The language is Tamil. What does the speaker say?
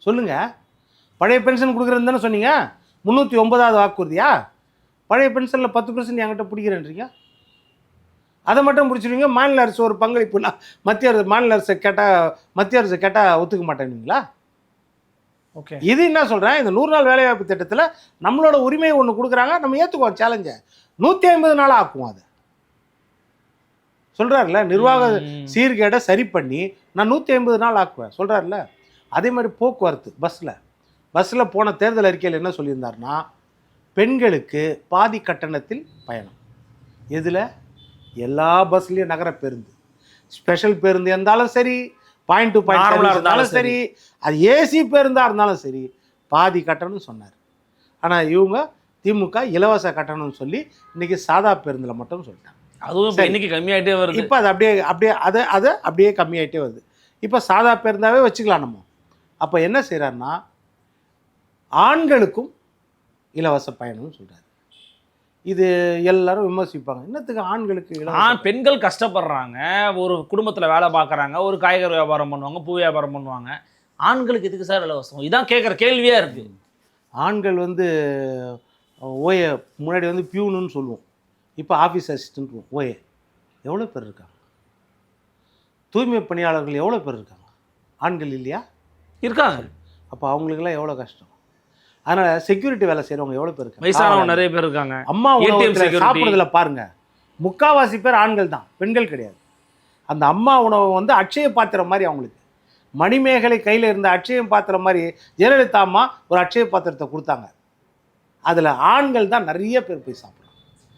சொல்லுங்கள். பழைய பென்ஷன் கொடுக்குறேன்னு தானே சொன்னீங்க. 309வது வாக்குறுதியா? பழைய பென்ஷனில் 10% என்கிட்ட பிடிக்கிறேன்றீங்க. அதை மட்டும் பிடிச்சிருவீங்க. மாநில அரசு ஒரு பங்களிப்புனா மாநில அரசு கேட்டால் ஒத்துக்க மாட்டேன்னீங்களா? ஓகே, இது என்ன சொல்கிறேன், இந்த 100 நாள் வேலைவாய்ப்பு திட்டத்தில் நம்மளோட உரிமையை ஒன்று கொடுக்குறாங்க, நம்ம ஏற்றுக்குவோம் சேலஞ்சை. 150 நாளாக ஆக்குவோம். அதை சொல்கிறாருல, நிர்வாக சீர்கேடை சரி பண்ணி நான் 150 நாள் ஆக்குவேன் சொல்கிறாருல. அதே மாதிரி போக்குவரத்து பஸ்ஸில் போன தேர்தல் அறிக்கையில் என்ன சொல்லியிருந்தாருன்னா, பெண்களுக்கு பாதி கட்டணத்தில் பயணம். எதில்? எல்லா பஸ்லேயும் நகர பேருந்து, ஸ்பெஷல் பேருந்து இருந்தாலும் சரி, பாயிண்ட் டு பாயிண்ட் இருந்தாலும் சரி, அது ஏசி பேருந்தாக இருந்தாலும் சரி, பாதி கட்டணம்னு சொன்னார். ஆனால் இவங்க திமுக இலவச கட்டணம்னு சொல்லி இன்றைக்கி சாதா பேருந்தில் மட்டும் சொல்லிட்டாங்க. அதுவும் இன்னைக்கு கம்மியாகிட்டே வருது. இப்போ அது அப்படியே கம்மியாகிட்டே வருது. இப்போ சாதா பேருந்தாவே வச்சுக்கலாம் நம்ம. அப்போ என்ன செய்கிறாருன்னா, ஆண்களுக்கும் இலவச பயணம்னு சொல்கிறார். இது எல்லாரும் விமர்சிப்பாங்க, என்னத்துக்கு ஆண்களுக்கு? பெண்கள் கஷ்டப்படுறாங்க, ஒரு குடும்பத்தில் வேலை பார்க்குறாங்க, ஒரு காய்கறி வியாபாரம் பண்ணுவாங்க, பூ வியாபாரம் பண்ணுவாங்க, ஆண்களுக்கு இதுக்கு சார் இலவசம்? இதான் கேட்குற கேள்வியாக இருக்குது. ஆண்கள் ஓஏ முன்னாடி பியூனுன்னு சொல்லுவோம், இப்போ ஆஃபீஸ் அசிஸ்டன்ட் ஓஏ எவ்வளோ பேர் இருக்காங்க? தூய்மை பணியாளர்கள் எவ்வளோ பேர் இருக்காங்க? ஆண்கள் இல்லையா? இருக்காங்க. அப்போ அவங்களுக்குலாம் எவ்வளோ கஷ்டம். அதனால் செக்யூரிட்டி வேலை செய்கிறவங்க எவ்வளோ பேர் இருக்காங்க? வயசானவங்க நிறைய பேர் இருக்காங்க. அம்மா உணவு சாப்பிட்றதுல பாருங்கள், முக்கால்வாசி பேர் ஆண்கள் தான், பெண்கள் கிடையாது. அந்த அம்மா உணவு அட்சய பாத்திரம் மாதிரி, அவங்களுக்கு மணிமேகலை கையில் இருந்த அட்சயம் பாத்திரம் மாதிரி ஜெயலலிதா அம்மா ஒரு அட்சய பாத்திரத்தை கொடுத்தாங்க. அதில் ஆண்கள் தான் நிறைய பேர் போய் சாப்பிடுறாங்க.